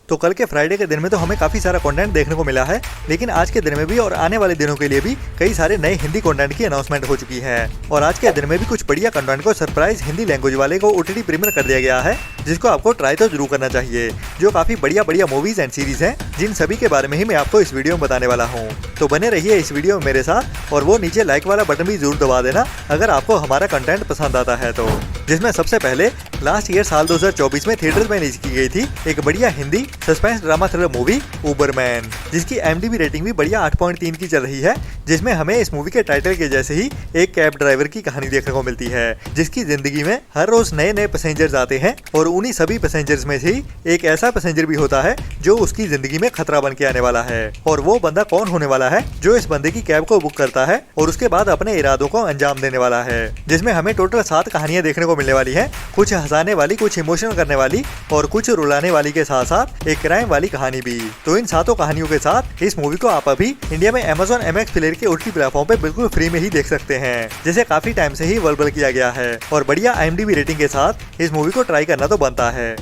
तो कल के फ्राइडे के दिन में तो हमें काफी सारा कंटेंट देखने को मिला है, लेकिन आज के दिन में भी और आने वाले दिनों के लिए भी कई सारे नए हिंदी कंटेंट की अनाउंसमेंट हो चुकी है। और आज के दिन में भी कुछ बढ़िया कंटेंट को सरप्राइज हिंदी लैंग्वेज वाले को OTT प्रीमियर कर दिया गया है, जिसको आपको ट्राई तो जरूर करना चाहिए। जो काफी बढ़िया मूवीज एंड सीरीज हैं, जिन सभी के बारे में ही मैं आपको इस वीडियो में बताने वाला हूँ। तो बने रहिए इस वीडियो में मेरे साथ, और वो नीचे लाइक वाला बटन भी जरूर दबा देना अगर आपको हमारा कंटेंट पसंद आता है तो। जिसमें सबसे पहले लास्ट ईयर साल 2024 में थिएटर्स में रिलीज की गई थी एक बढ़िया Hindi suspense drama thriller movie Uberman, जिसकी IMDb रेटिंग भी बढ़िया 8.3 की चल रही है। जिसमें हमें इस मूवी के टाइटल के जैसे ही एक कैब ड्राइवर की कहानी देखने को मिलती है, जिसकी जिंदगी में हर रोज नए पैसेंजर्स आते हैं, और उन्हीं सभी पैसेंजर्स में से ही एक ऐसा पैसेंजर भी होता है जो उसकी जिंदगी में खतरा बन के आने वाला है। और वो बंदा कौन होने वाला है जो इस बंदे की कैब को बुक करता है और उसके बाद अपने इरादों को अंजाम देने वाला है। जिसमें हमें टोटल 7 कहानियां देखने को मिलने वाली है, कुछ हंसाने वाली, कुछ इमोशनल करने वाली और कुछ रुलाने वाली के साथ साथ एक क्राइम वाली कहानी भी। तो इन 7 कहानियों के साथ इस मूवी को आप अभी इंडिया में Amazon MX प्लेयर के OTT प्लेटफॉर्म पे बिल्कुल फ्री में ही देख सकते हैं, जिसे काफी टाइम से ही अवेलेबल किया गया है। और बढ़िया IMDb रेटिंग के साथ इस मूवी को ट्राई करना तो बनता है।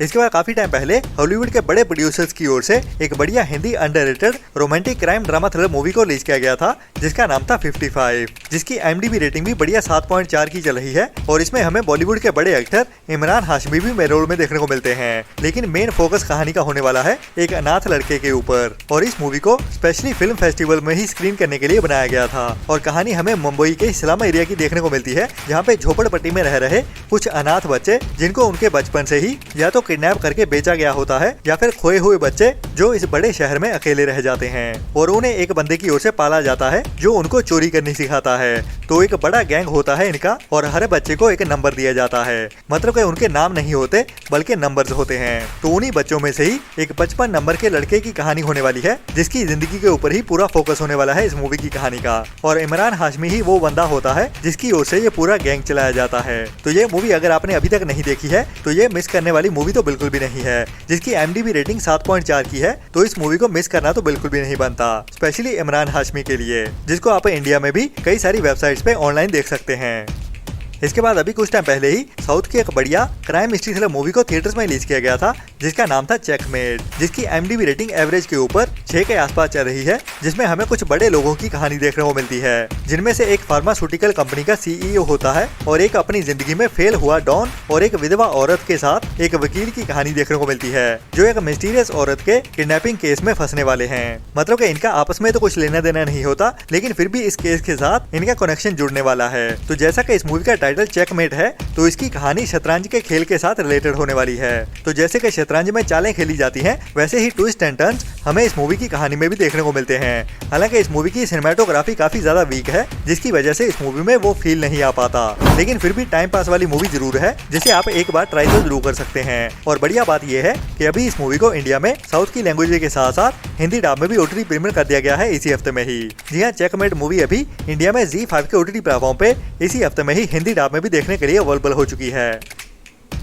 इसके बाद काफी टाइम पहले हॉलीवुड के बड़े प्रोड्यूसर्स की ओर से एक बढ़िया Hindi underrated romantic crime drama thriller movie को रिलीज किया गया था, जिसका नाम था 55, जिसकी IMDb रेटिंग भी बढ़िया 7.4 की चल रही है। और इसमें हमें बॉलीवुड के बड़े एक्टर इमरान हाशमी भी मेन रोल में देखने को मिलते हैं, लेकिन मेन फोकस कहानी का होने वाला है एक अनाथ लड़के के ऊपर। और इस मूवी को स्पेशली फिल्म फेस्टिवल में ही स्क्रीन करने के लिए बनाया गया था। और कहानी हमें मुंबई के स्लम एरिया की देखने को मिलती है, जहाँ पे झोपड़पट्टी में रह रहे कुछ अनाथ बच्चे, जिनको उनके बचपन से ही या तो किडनैप करके बेचा गया होता है या फिर खोए हुए बच्चे जो इस बड़े शहर में अकेले रह जाते हैं। और उन्हें एक बंदे की ओर से पाला जाता है जो उनको चोरी करनी सिखाता है। तो एक बड़ा गैंग होता है इनका, और हर बच्चे को एक नंबर दिया जाता है, मतलब कि उनके नाम नहीं होते बल्कि नंबर्स होते हैं। तो उन्हीं बच्चों में से ही एक 55 नंबर के लड़के की कहानी होने वाली है, जिसकी जिंदगी के ऊपर ही पूरा फोकस होने वाला है इस मूवी की कहानी का। और इमरान हाशमी ही वो बंदा होता है जिसकी ओर से ये पूरा गैंग चलाया जाता है। तो ये मूवी अगर आपने अभी तक नहीं देखी है तो ये मिस करने वाली मूवी तो बिल्कुल भी नहीं है। जिसकी IMDb रेटिंग 7.4 की है, तो इस मूवी को मिस करना तो बिल्कुल भी नहीं बनता, स्पेशली इमरान हाशमी के लिए, जिसको आप इंडिया में भी कई सारी वेबसाइट्स पे ऑनलाइन देख सकते हैं। इसके बाद अभी कुछ टाइम पहले ही साउथ की एक बढ़िया क्राइम मिस्ट्री थ्रिलर मूवी को थिएटर्स में रिलीज किया गया था, जिसका नाम था चेकमेट, जिसकी IMDb रेटिंग एवरेज के ऊपर 6 के आसपास चल रही है। जिसमें हमें कुछ बड़े लोगों की कहानी देखने को मिलती है, जिनमें से एक फार्मास्यूटिकल कंपनी का CEO होता है, और एक अपनी जिंदगी में फेल हुआ डॉन, और एक विधवा औरत के साथ एक वकील की कहानी देखने को मिलती है, जो एक मिस्टीरियस औरत के किडनैपिंग केस में फंसने वाले हैं। मतलब कि इनका आपस में तो कुछ लेना देना नहीं होता, लेकिन फिर भी इस केस के साथ इनका कनेक्शन जुड़ने वाला है। तो जैसा कि इस मूवी का टाइटल चेकमेट है, तो इसकी कहानी शतरंज के खेल के साथ रिलेटेड होने वाली है। तो जैसे कि शतरंज में चालें खेली जाती हैं, वैसे ही ट्विस्ट एंड टर्न्स हमें इस मूवी की कहानी में भी देखने को मिलते हैं। हालांकि इस मूवी की सिनेमेटोग्राफी काफी ज्यादा वीक है, जिसकी वजह से इस मूवी में वो फील नहीं आ पाता, लेकिन फिर भी टाइम पास वाली मूवी जरूर है, जिसे आप एक बार ट्राई तो जरूर कर सकते हैं। और बढ़िया बात यह है कि अभी इस मूवी को इंडिया में साउथ की लैंग्वेज के साथ साथ हिंदी डब में भी OTT प्रीमियर कर दिया गया है इसी हफ्ते में ही। जी हाँ, चेकमेट मूवी अभी इंडिया में ZEE5 के OTT प्लेटफॉर्म पे इसी हफ्ते में ही हिंदी डब में भी देखने के लिए अवेलेबल हो चुकी है।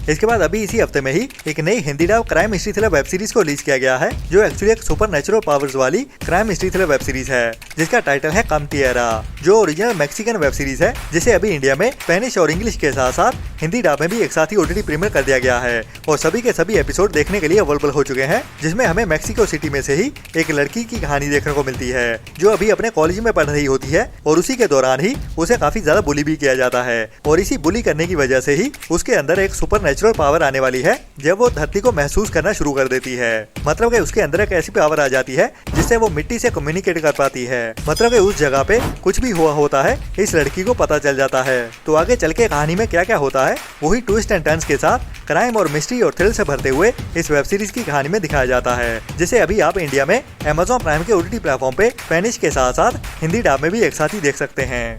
इसके बाद अभी इसी हफ्ते में ही एक नई Hindi dub crime mystery thriller web series को रिलीज किया गया है, जो एक्चुअली एक सुपरनैचुरल पावर्स वाली crime mystery thriller web series है, जिसका टाइटल है कम टिएरा, जो ओरिजिनल मैक्सिकन वेब सीरीज है, जिसे अभी इंडिया में स्पेनिश और इंग्लिश के साथ साथ हिंदी डब में भी एक साथ ही OTT प्रीमियर कर दिया गया है। और सभी के सभी एपिसोड देखने के लिए अवेलेबल हो चुके हैं, जिसमें हमें मैक्सिको सिटी में से ही एक लड़की की कहानी देखने को मिलती है, जो अभी अपने कॉलेज में पढ़ रही होती है, और उसी के दौरान ही उसे काफी ज्यादा बुली भी किया जाता है। और इसी बुली करने की वजह से ही उसके अंदर एक सुपरनैचुरल पावर आने वाली है, जब वो धरती को महसूस करना शुरू कर देती है। मतलब कि उसके अंदर एक ऐसी पावर आ जाती है जिससे वो मिट्टी से कम्युनिकेट कर पाती है। मतलब कि उस जगह पे कुछ भी हुआ होता है इस लड़की को पता चल जाता है। तो आगे चल के कहानी में क्या क्या होता है, वही ट्विस्ट एंड टर्न्स के साथ क्राइम और मिस्ट्री और थ्रिल से भरते हुए इस वेब सीरीज की कहानी में दिखाया जाता है, जिसे अभी आप इंडिया में Amazon प्राइम के OTT प्लेटफॉर्म पे स्पेनिश के साथ साथ हिंदी डब में भी एक साथ ही देख सकते हैं।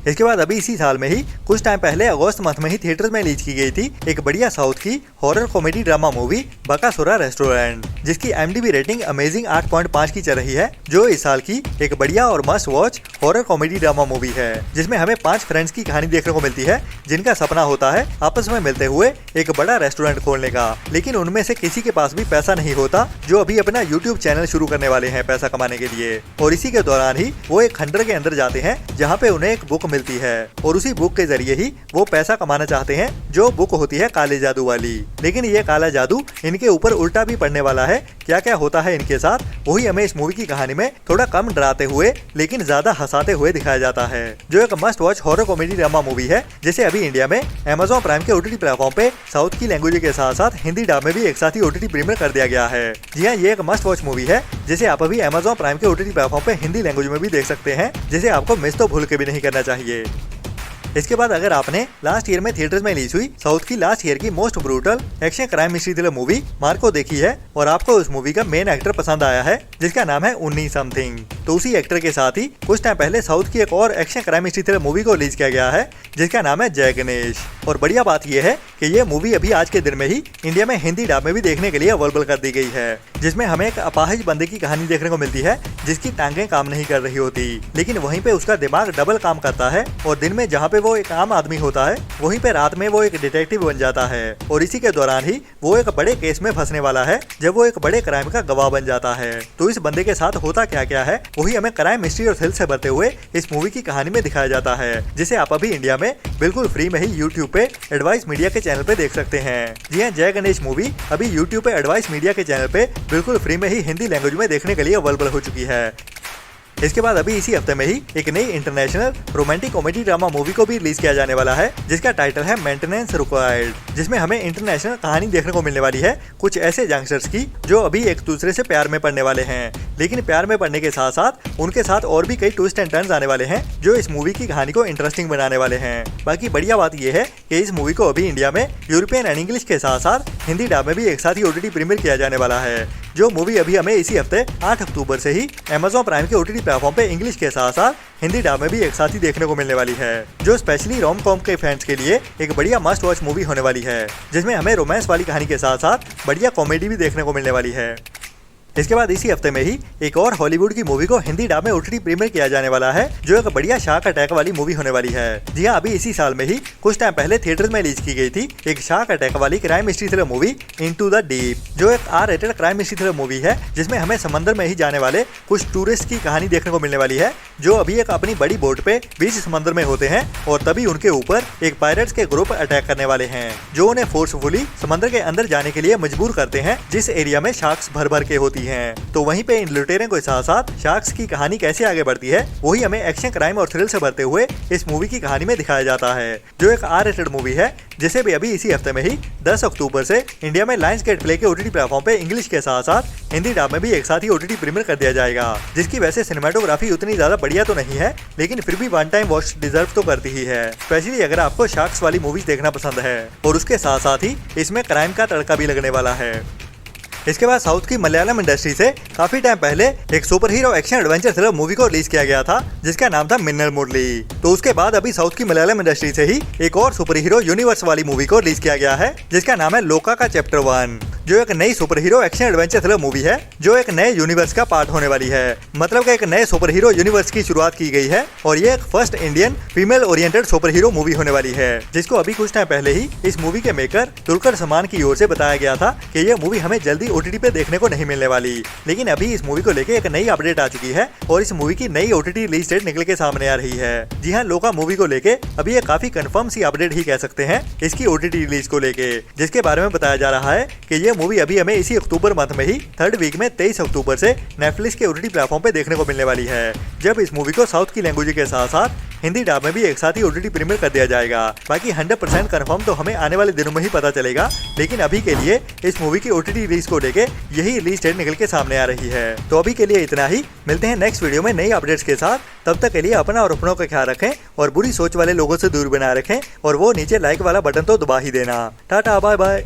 इसके बाद अभी इसी साल में ही कुछ टाइम पहले अगस्त मंथ में ही थिएटर्स में रिलीज की गई थी एक बढ़िया साउथ की horror comedy drama movie Bakasura restaurant, जिसकी IMDb रेटिंग अमेजिंग 8.5 की चल रही है, जो इस साल की एक बढ़िया और must watch horror comedy drama movie है, जिसमें हमें 5 फ्रेंड्स की कहानी देखने को मिलती है, जिनका सपना होता है आपस में मिलते हुए एक बड़ा रेस्टोरेंट खोलने का, लेकिन उनमें से किसी के पास भी पैसा नहीं होता, जो अभी अपना YouTube चैनल शुरू करने वाले हैं पैसा कमाने के लिए। और इसी के दौरान ही वो एक खंडर के अंदर जाते हैं, जहाँ पे उन्हें एक बुक मिलती है और उसी बुक के जरिए ही वो पैसा कमाना चाहते हैं, जो बुक होती है काले जादू वाली। लेकिन ये काला जादू इनके ऊपर उल्टा भी पड़ने वाला है। क्या क्या होता है इनके साथ, वही हमें इस मूवी की कहानी में थोड़ा कम डराते हुए लेकिन ज्यादा हंसाते हुए दिखाया जाता है, जो एक must watch horror comedy drama movie है, जिसे अभी इंडिया में Amazon प्राइम के OTT प्लेटफॉर्म पे साउथ की लैंग्वेज के साथ साथ हिंदी डब में भी एक साथ ही OTT प्रीमियर कर दिया गया है। जी हाँ, ये एक मस्ट वॉच मूवी है जिसे आप अभी Amazon प्राइम के OTT प्लेटफॉर्म पे हिंदी लैंग्वेज में भी देख सकते हैं, जिसे आपको मिस तो भूल के भी नहीं करना चाहिए। इसके बाद अगर आपने लास्ट ईयर में थिएटर्स में रिलीज हुई साउथ की लास्ट ईयर की most brutal action crime mystery thriller movie Marco देखी है और आपको उस मूवी का मेन एक्टर पसंद आया है, जिसका नाम है उन्नी समथिंग, तो उसी एक्टर के साथ ही कुछ टाइम पहले साउथ की एक और action crime mystery thriller movie को रिलीज किया गया है, जिसका नाम है जय गणेश। और बढ़िया बात यह है कि ये मूवी अभी आज के दिन में ही इंडिया में हिंदी डब में भी देखने के लिए अवेलेबल कर दी गई है, जिसमें हमें एक अपाहिज बंदे की कहानी देखने को मिलती है, जिसकी टांगें काम नहीं कर रही होती, लेकिन वहीं पे उसका दिमाग डबल काम करता है और दिन में जहाँ पे वो एक आम आदमी होता है, वहीं पे रात में वो एक डिटेक्टिव बन जाता है और इसी के दौरान ही वो एक बड़े केस में फंसने वाला है, जब वो एक बड़े क्राइम का गवाह बन जाता है। तो इस बंदे के साथ होता क्या क्या है, वही हमें क्राइम मिस्ट्री और थ्रिल से भरते हुए इस मूवी की कहानी में दिखाया जाता है, जिसे आप अभी इंडिया में बिल्कुल फ्री में ही YouTube पे एडवाइस मीडिया के चैनल पे देख सकते हैं। जी हाँ, जय गणेश मूवी अभी YouTube पे एडवाइस मीडिया के चैनल पे बिल्कुल फ्री में ही हिंदी लैंग्वेज में देखने के लिए अवेलेबल हो चुकी है। इसके बाद अभी इसी हफ्ते में ही एक नई international romantic comedy drama movie को भी रिलीज किया जाने वाला है, जिसका टाइटल है मेंटेनेंस रिक्वायर्ड, जिसमें हमें इंटरनेशनल कहानी देखने को मिलने वाली है कुछ ऐसे यंगस्टर्स की जो अभी एक दूसरे से प्यार में पड़ने वाले हैं, लेकिन प्यार में पड़ने के साथ साथ उनके साथ और भी कई ट्विस्ट एंड टर्न्स आने वाले हैं, जो इस मूवी की कहानी को इंटरेस्टिंग बनाने वाले हैं। बाकी बढ़िया बात यह है कि इस मूवी को अभी इंडिया में यूरोपियन एंड इंग्लिश के साथ साथ हिंदी डब में भी एक साथ ही OTT प्रीमियर किया जाने वाला है, जो मूवी अभी हमें इसी हफ्ते 8 अक्टूबर से ही Amazon प्राइम के OTT प्लेटफॉर्म पे इंग्लिश के साथ साथ हिंदी डब में भी एक साथ ही देखने को मिलने वाली है, जो स्पेशली रोम कॉम के फैंस के लिए एक बढ़िया मस्ट वॉच मूवी होने वाली है, जिसमें हमें रोमांस वाली कहानी के साथ साथ बढ़िया कॉमेडी भी देखने को मिलने वाली है। इसके बाद इसी हफ्ते में ही एक और हॉलीवुड की मूवी को हिंदी डब में OTT प्रीमियर किया जाने वाला है, जो एक बढ़िया शार्क अटैक वाली मूवी होने वाली है। जी हाँ, अभी इसी साल में ही कुछ टाइम पहले थिएटर्स में रिलीज की गई थी एक शार्क अटैक वाली crime mystery thriller movie into the deep, जो एक R-रेटेड क्राइम मिस्ट्री थ्रिलर मूवी है, जिसमें हमें समंदर में ही जाने वाले कुछ टूरिस्ट की कहानी देखने को मिलने वाली है, जो अभी एक अपनी बड़ी बोट पे बीच समंदर में होते हैं और तभी उनके ऊपर एक पायरेट्स के ग्रुप अटैक करने वाले हैं, जो उन्हें फोर्सफुली समंदर के अंदर जाने के लिए मजबूर करते हैं, जिस एरिया में शार्क्स भर भर के होती हैं। तो वहीं पे इन लुटेरों के साथ साथ शार्क्स की कहानी कैसे आगे बढ़ती है, वही हमें एक्शन क्राइम और थ्रिल से भरते हुए इस मूवी की कहानी में दिखाया जाता है, जो एक R-रेटेड मूवी है, जिसे भी अभी इसी हफ्ते में ही 10 अक्टूबर से इंडिया में लायंस गेट प्ले के OTT प्लेटफॉर्म पे इंग्लिश के साथ साथ हिंदी डब में भी एक साथ ही OTT प्रीमियर कर दिया जाएगा, जिसकी वैसे सिनेमेटोग्राफी उतनी ज्यादा बढ़िया तो नहीं है, लेकिन फिर भी वन टाइम वॉच डिजर्व तो करती ही है, स्पेशली अगर आपको शार्क्स वाली मूवीज देखना पसंद है, और उसके साथ साथ ही इसमें क्राइम का तड़का भी लगने वाला है। इसके बाद साउथ की मलयालम इंडस्ट्री से काफी टाइम पहले एक super hero action adventure thriller movie को रिलीज किया गया था, जिसका नाम था मिन्नल मुरली। तो उसके बाद अभी साउथ की मलयालम इंडस्ट्री से ही एक और सुपर हीरो यूनिवर्स वाली मूवी को रिलीज किया गया है, जिसका नाम है लोका का चैप्टर 1, जो एक नई super hero action adventure thriller movie है, जो एक नए यूनिवर्स का पार्ट होने वाली है। मतलब कि एक नए सुपर हीरो यूनिवर्स की शुरुआत की गई है और ये एक first Indian female oriented super hero movie होने वाली है, जिसको अभी कुछ टाइम पहले ही इस मूवी के मेकर दुलकर सलमान की ओर से बताया गया था कि यह मूवी हमें जल्दी OTT पे देखने को नहीं मिलने वाली। लेकिन अभी इस मूवी को लेके एक नई अपडेट आ चुकी है और इस मूवी की नई OTT रिलीज डेट निकल के सामने आ रही है। जी हाँ, लोका मूवी को लेके अभी ये काफी कंफर्म सी अपडेट ही कह सकते हैं इसकी OTT रिलीज को लेके, जिसके बारे में बताया जा रहा है कि ये मूवी अभी हमें इसी अक्टूबर मंथ में ही 3rd वीक में 23 अक्टूबर से नेटफ्लिक्स के OTT प्लेटफॉर्म पे देखने को मिलने वाली है, जब इस मूवी को साउथ की लैंग्वेज के साथ साथ हिंदी डब में भी एक साथ ही OTT प्रीमियर कर दिया जाएगा। बाकी 100% कंफर्म तो हमें आने वाले दिनों में ही पता चलेगा, लेकिन अभी के लिए इस मूवी की OTT रिलीज को लेके यही रिलीज डेट निकल के सामने आ रही है। तो अभी के लिए इतना ही, मिलते हैं नेक्स्ट वीडियो में नई अपडेट्स के साथ। तब तक के लिए अपना और अपनों का ख्याल रखें और बुरी सोच वाले लोगों से दूर बनाए रखें, और वो नीचे लाइक वाला बटन तो दबा ही देना। Tata bye bye.